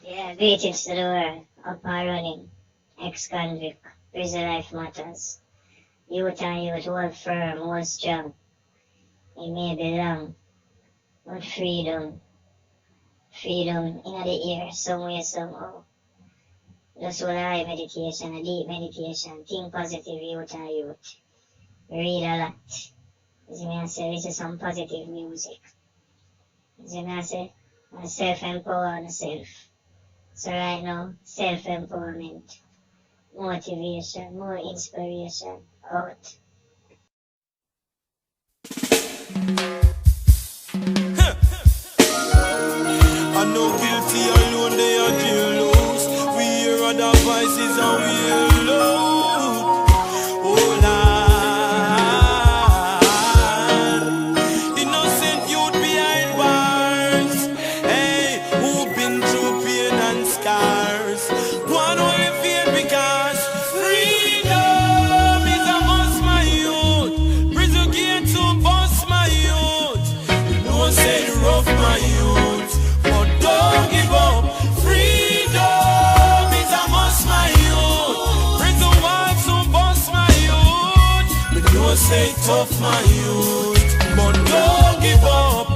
Yeah, greetings to the world. Up and running. Ex-convict. Prison life matters. Youth and youth, hold firm, hold strong. It may be long, but freedom. Freedom in the air, somewhere, somehow. Just what I meditation, a deep meditation. Think positive, youth and youth. Read a lot. As me I say, this is some positive music. As me I say, I self-empower myself. So right now, self-empowerment, motivation, more inspiration, out. I know guilty alone they are jail lows. We hear other voices and we alone. Oh Lord, innocent youth behind bars. Hey, who been through pain and scars. One way feel because freedom is a must, my youth. Prison gate to bust, my youth. You know say rough, my youth. Don't give up. Freedom is a must, my youth. Prison walls to bust, my youth. But you say tough, my youth. But don't give up.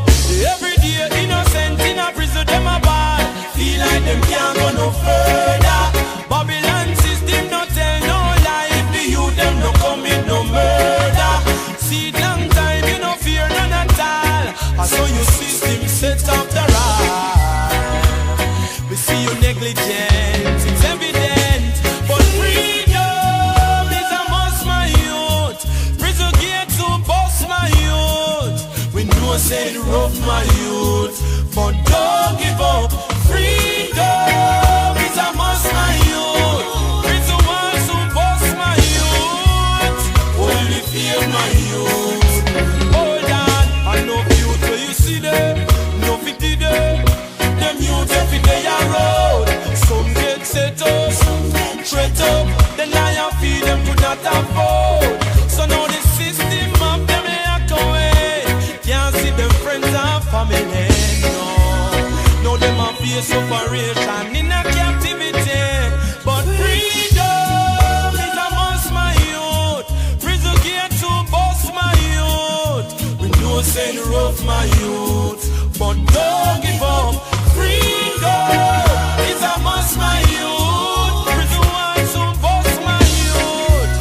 Every day innocent in a prison, them a bad. Feel like them can't go no further. Babylon system no tell no lie. If the youth them no commit no murder. See it long time, you no fear none at all. I saw your system set up the right. We see you negligent, it's evident. But freedom is a must, my youth. Prison gate to bust, my youth. We know say it rough, my youth. But don't give up. Freedom is a must, my youth. Prison walls to bust, my youth. Only fear, my youth. Hold on, I know youth, so you see them. No pity them. Them youth every day a road. Some get set up, some get straight up. The lion feed them could not afford. So now the system of them act away. Can't see them friends and family. No, them a face separation in a captivity. But freedom is a must, my youth. Prison gate to bust, my youth. We know say rough, my youth. But don't give up. Freedom is a must, my youth. Prison walls to bust, my youth.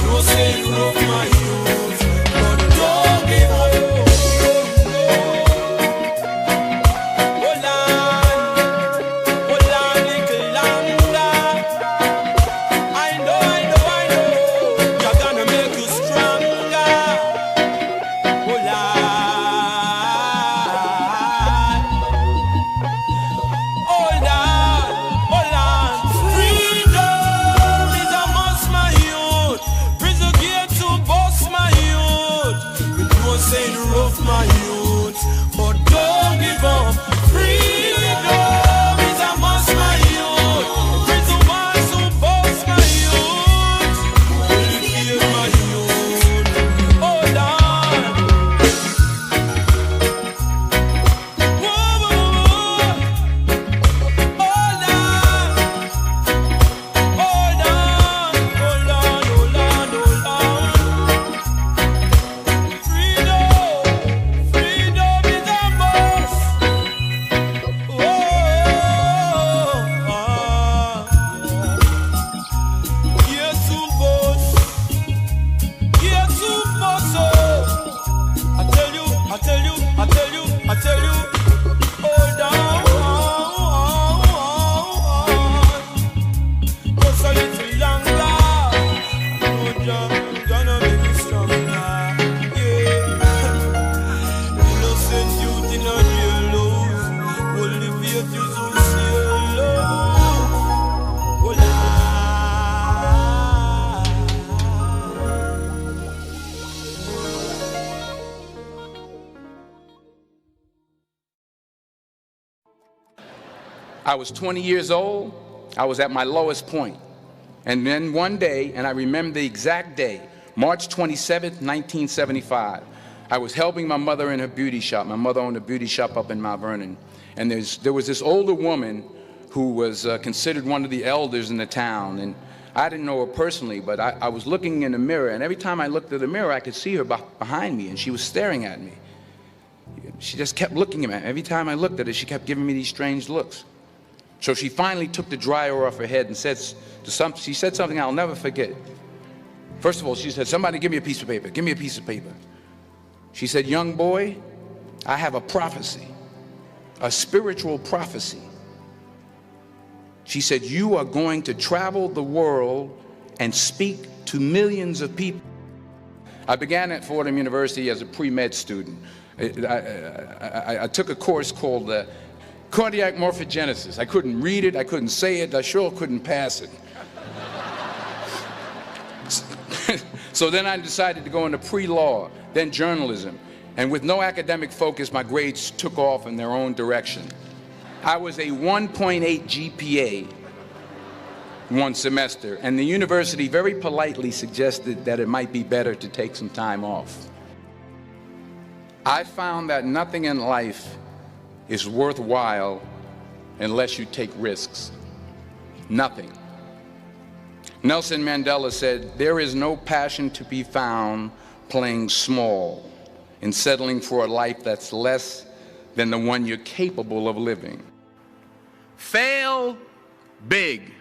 No say rough, my youth. But don't give up. Hold on, little longer. I know. You're gonna make you stronger. Hold on. Hold on. Freedom is a must, my youth. Prison gate to bust, my youth. We don't say the rough, my youth. But don't give up. Freedom is a must, my youth. Prison walls to bust, my youth. Only fear, my youth. Hold on. Whoa. Hold on. Freedom is a must. I tell you, hold on. Just a little longer. I'm gonna make you stronger. Yeah. Innocent youth in a jail lows. Only faith is who see alone. Hold on. I was 20 years old. I was at my lowest point. And then one day, and I remember the exact day, March 27th, 1975, I was helping my mother in her beauty shop. My mother owned a beauty shop up in Mount Vernon. And there was this older woman who was considered one of the elders in the town. And I didn't know her personally, but I was looking in the mirror, and every time I looked at the mirror, I could see her behind me, and she was staring at me. She just kept looking at me. Every time I looked at her, she kept giving me these strange looks. So she finally took the dryer off her head and she said something I'll never forget. First of all, she said, "Somebody give me a piece of paper. Give me a piece of paper." She said, "Young boy, I have a prophecy, a spiritual prophecy." She said, "You are going to travel the world and speak to millions of people." I began at Fordham University as a pre-med student. I took a course called cardiac morphogenesis. I couldn't read it, I couldn't say it, I sure couldn't pass it. So then I decided to go into pre-law, then journalism. And with no academic focus, my grades took off in their own direction. I was a 1.8 GPA one semester, and the university very politely suggested that it might be better to take some time off. I found that nothing in life is worthwhile unless you take risks. Nothing. Nelson Mandela said, "There is no passion to be found playing small and settling for a life that's less than the one you're capable of living." Fail big.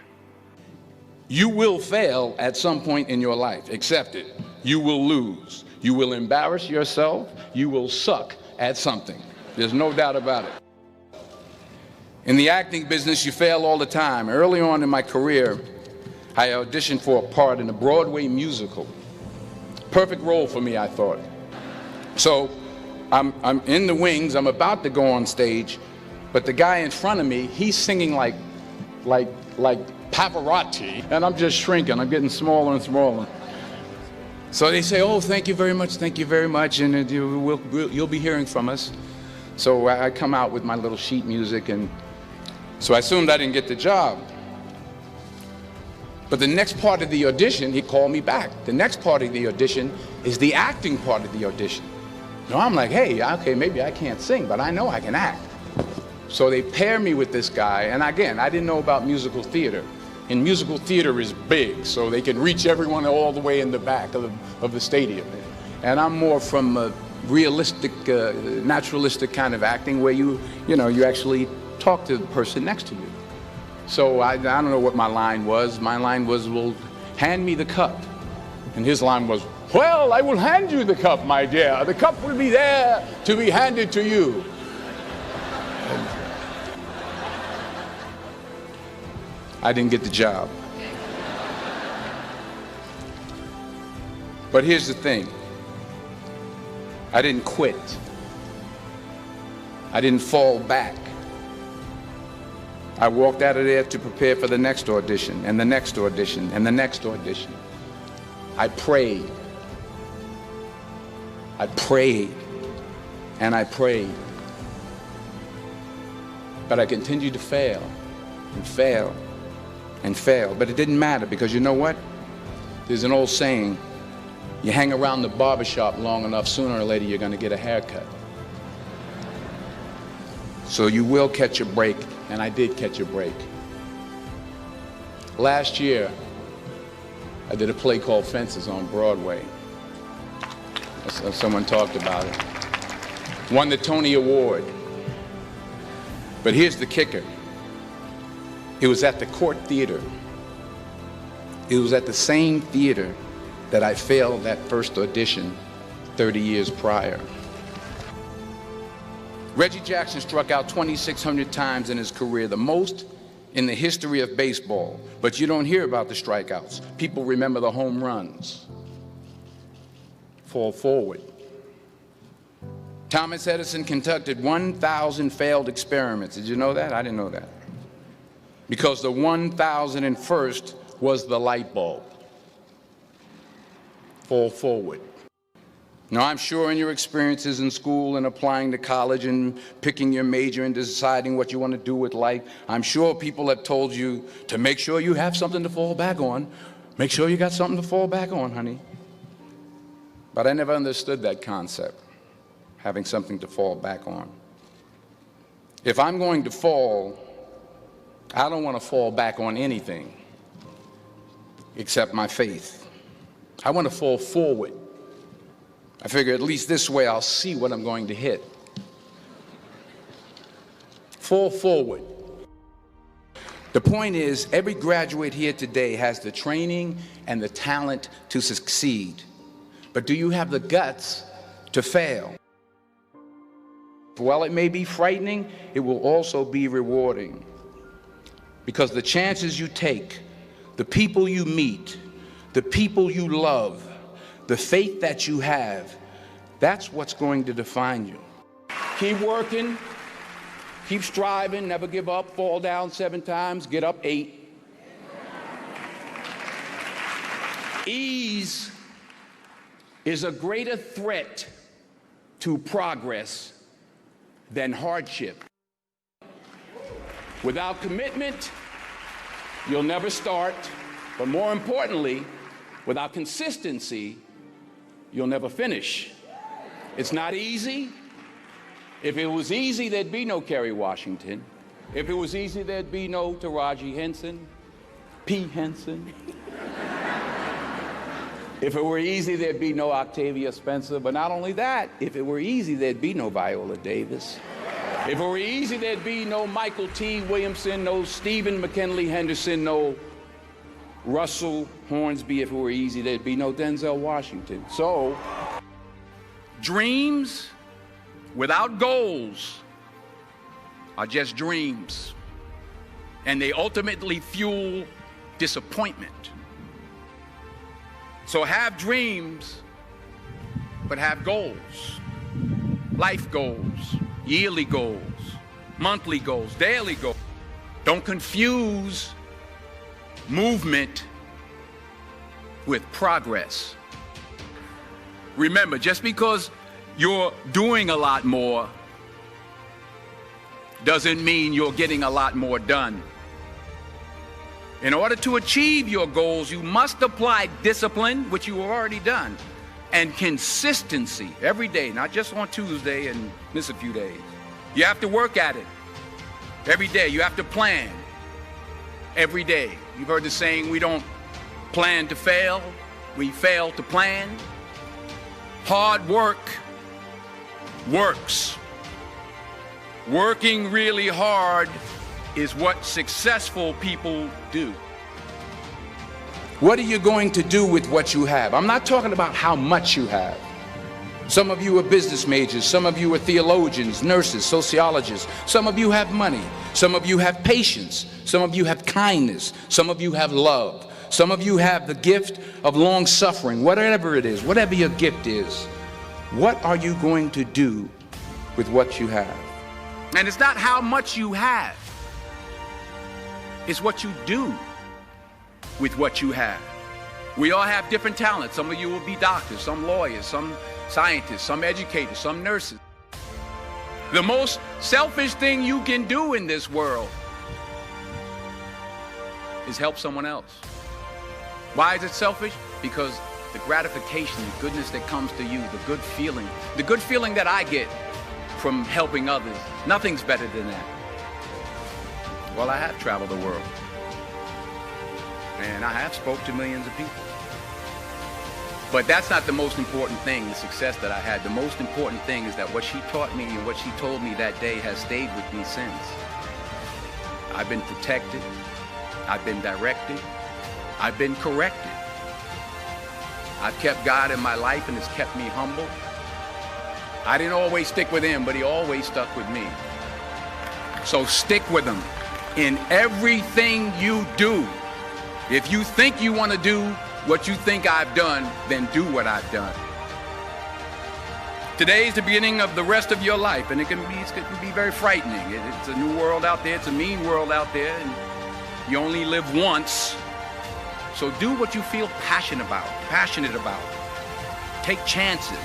You will fail at some point in your life. Accept it. You will lose. You will embarrass yourself. You will suck at something. There's no doubt about it. In the acting business, you fail all the time. Early on in my career, I auditioned for a part in a Broadway musical. Perfect role for me, I thought. So I'm in the wings, I'm about to go on stage, but the guy in front of me, he's singing like Pavarotti, and I'm just shrinking, I'm getting smaller and smaller. So they say, "Oh, thank you very much, and you'll be hearing from us." So I come out with my little sheet music, and so I assumed I didn't get the job. But the next part of the audition, he called me back. The next part of the audition is the acting part of the audition. Now I'm like, hey, okay, maybe I can't sing, but I know I can act. So they pair me with this guy, and again, I didn't know about musical theater. And musical theater is big, so they can reach everyone all the way in the back of the stadium. And I'm more from a realistic, naturalistic kind of acting where you actually talk to the person next to you. So I don't know what my line was. My line was, "Well, hand me the cup." And his line was, "Well, I will hand you the cup, my dear. The cup will be there to be handed to you." I didn't get the job. But here's the thing. I didn't quit. I didn't fall back. I walked out of there to prepare for the next audition, and the next audition, and the next audition. I prayed. I prayed, and I prayed. But I continued to fail, and fail, and fail. But it didn't matter, because you know what? There's an old saying, you hang around the barbershop long enough, sooner or later you're going to get a haircut. So you will catch a break, and I did catch a break. Last year, I did a play called Fences on Broadway. Someone talked about it. Won the Tony Award. But here's the kicker. It was at the Court Theater. It was at the same theater that I failed that first audition 30 years prior. Reggie Jackson struck out 2,600 times in his career, the most in the history of baseball. But you don't hear about the strikeouts. People remember the home runs. Fall forward. Thomas Edison conducted 1,000 failed experiments. Did you know that? I didn't know that. Because the 1,001st was the light bulb. Fall forward. Now, I'm sure in your experiences in school and applying to college and picking your major and deciding what you want to do with life, I'm sure people have told you to make sure you have something to fall back on. Make sure you got something to fall back on, honey. But I never understood that concept, having something to fall back on. If I'm going to fall, I don't want to fall back on anything except my faith. I want to fall forward. I figure at least this way I'll see what I'm going to hit. Fall forward. The point is, every graduate here today has the training and the talent to succeed. But do you have the guts to fail? While it may be frightening, it will also be rewarding. Because the chances you take, the people you meet, the people you love, the faith that you have, that's what's going to define you. Keep working, keep striving, never give up, fall down 7 times, get up 8. Ease is a greater threat to progress than hardship. Without commitment, you'll never start, but more importantly, without consistency, you'll never finish. It's not easy. If it was easy, there'd be no Kerry Washington. If it was easy, there'd be no Taraji Henson, P. Henson. If it were easy, there'd be no Octavia Spencer. But not only that, if it were easy, there'd be no Viola Davis. If it were easy, there'd be no Michael T. Williamson, no Stephen McKinley Henderson, no Russell Hornsby. If it were easy, there'd be no Denzel Washington. So, dreams without goals are just dreams. And they ultimately fuel disappointment. So have dreams, but have goals. Life goals, yearly goals, monthly goals, daily goals. Don't confuse movement with progress. Remember, just because you're doing a lot more doesn't mean you're getting a lot more done. In order to achieve your goals, you must apply discipline, which you have already done, and consistency every day, not just on Tuesday and miss a few days. You have to work at it every day. You have to plan every day. You've heard the saying, we don't plan to fail, we fail to plan. Hard work works. Working really hard is what successful people do. What are you going to do with what you have? I'm not talking about how much you have. Some of you are business majors, some of you are theologians, nurses, sociologists, some of you have money, some of you have patience, some of you have kindness, some of you have love, some of you have the gift of long suffering. Whatever it is, whatever your gift is, what are you going to do with what you have? And it's not how much you have. It's what you do with what you have. We all have different talents. Some of you will be doctors, some lawyers, some scientists, some educators, some nurses. The most selfish thing you can do in this world is help someone else. Why is it selfish? Because the gratification, the goodness that comes to you, the good feeling that I get from helping others, nothing's better than that. Well, I have traveled the world, and I have spoke to millions of people. But that's not the most important thing, the success that I had. The most important thing is that what she taught me and what she told me that day has stayed with me since. I've been protected, I've been directed, I've been corrected. I've kept God in my life and it's kept me humble. I didn't always stick with him, but he always stuck with me. So stick with him in everything you do. If you think you want to do what you think I've done, then do what I've done. Today is the beginning of the rest of your life, and it can be very frightening. It's a new world out there, it's a mean world out there, and you only live once. So do what you feel passionate about. Take chances.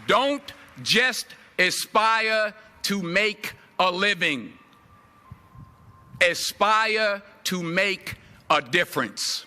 Don't just aspire to make a living. Aspire to make a difference.